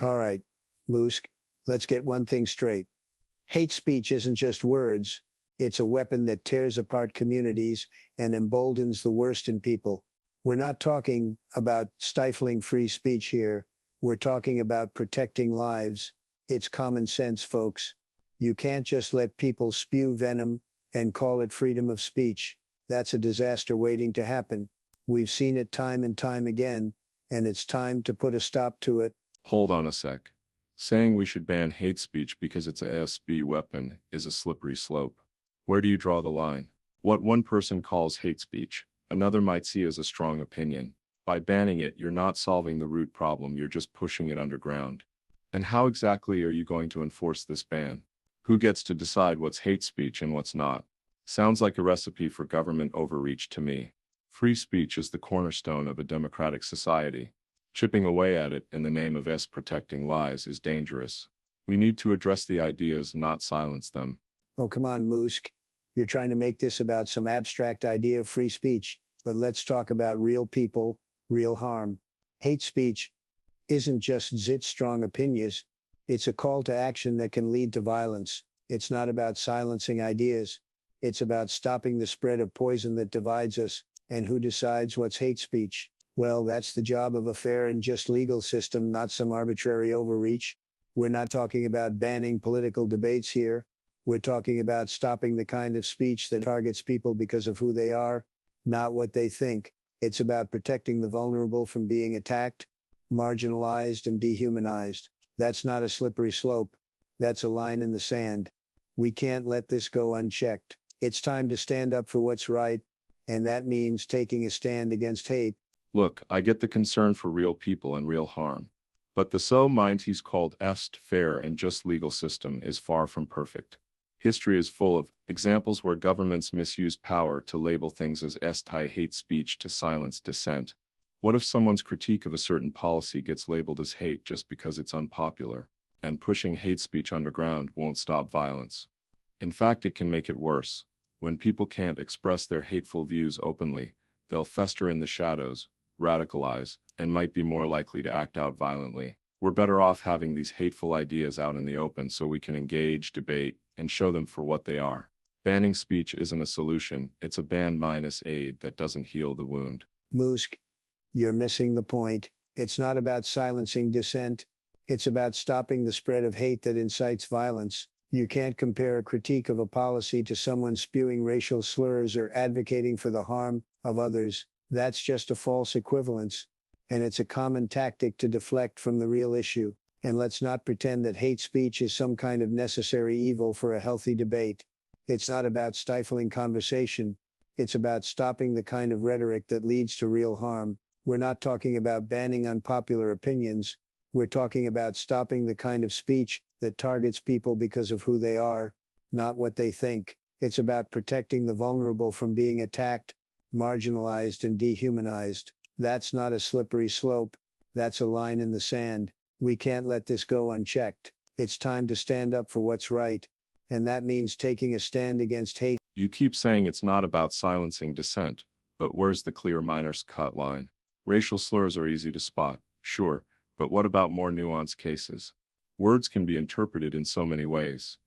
All right, Lusk, let's get one thing straight. Hate speech isn't just words, it's a weapon that tears apart communities and emboldens the worst in people. We're not talking about stifling free speech here. We're talking about protecting lives. It's common sense, folks. You can't just let people spew venom and call it freedom of speech. That's a disaster waiting to happen. We've seen it time and time again, and it's time to put a stop to it. Hold on a sec. Saying we should ban hate speech because it's a SB weapon is a slippery slope. Where do you draw the line? What one person calls hate speech, another might see as a strong opinion. By banning it, you're not solving the root problem, you're just pushing it underground. And how exactly are you going to enforce this ban? Who gets to decide what's hate speech and what's not? Sounds like a recipe for government overreach to me. Free speech is the cornerstone of a democratic society. Chipping away at it in the name of protecting lives is dangerous. We need to address the ideas, not silence them. Oh, come on, Musk. You're trying to make this about some abstract idea of free speech, but let's talk about real people, real harm. Hate speech isn't just zit strong opinions. It's a call to action that can lead to violence. It's not about silencing ideas. It's about stopping the spread of poison that divides us. And who decides what's hate speech? Well, that's the job of a fair and just legal system, not some arbitrary overreach. We're not talking about banning political debates here. We're talking about stopping the kind of speech that targets people because of who they are, not what they think. It's about protecting the vulnerable from being attacked, marginalized, and dehumanized. That's not a slippery slope. That's a line in the sand. We can't let this go unchecked. It's time to stand up for what's right, and that means taking a stand against hate. Look, I get the concern for real people and real harm. But the so mind he's called fair and just legal system is far from perfect. History is full of examples where governments misuse power to label things as hate speech to silence dissent. What if someone's critique of a certain policy gets labeled as hate just because it's unpopular? And pushing hate speech underground won't stop violence. In fact, it can make it worse. When people can't express their hateful views openly, they'll fester in the shadows, radicalize, and might be more likely to act out violently. We're better off having these hateful ideas out in the open so we can engage, debate, and show them for what they are. Banning speech isn't a solution, it's a ban minus aid that doesn't heal the wound. Musk, you're missing the point. It's not about silencing dissent. It's about stopping the spread of hate that incites violence. You can't compare a critique of a policy to someone spewing racial slurs or advocating for the harm of others. That's just a false equivalence. And it's a common tactic to deflect from the real issue. And let's not pretend that hate speech is some kind of necessary evil for a healthy debate. It's not about stifling conversation. It's about stopping the kind of rhetoric that leads to real harm. We're not talking about banning unpopular opinions. We're talking about stopping the kind of speech that targets people because of who they are, not what they think. It's about protecting the vulnerable from being attacked, marginalized, and dehumanized. That's not a slippery slope. That's a line in the sand. We can't let this go unchecked. It's time to stand up for what's right. And that means taking a stand against hate. You keep saying it's not about silencing dissent, but where's the clear minor's cut line? Racial slurs are easy to spot, sure, but what about more nuanced cases? Words can be interpreted in so many ways.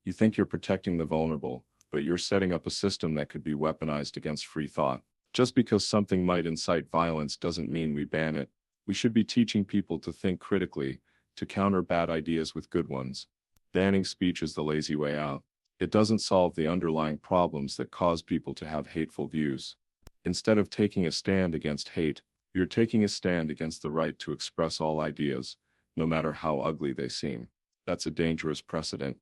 You think you're protecting the vulnerable, but you're setting up a system that could be weaponized against free thought. Just because something might incite violence doesn't mean we ban it. We should be teaching people to think critically, to counter bad ideas with good ones. Banning speech is the lazy way out. It doesn't solve the underlying problems that cause people to have hateful views. Instead of taking a stand against hate, you're taking a stand against the right to express all ideas, no matter how ugly they seem. That's a dangerous precedent.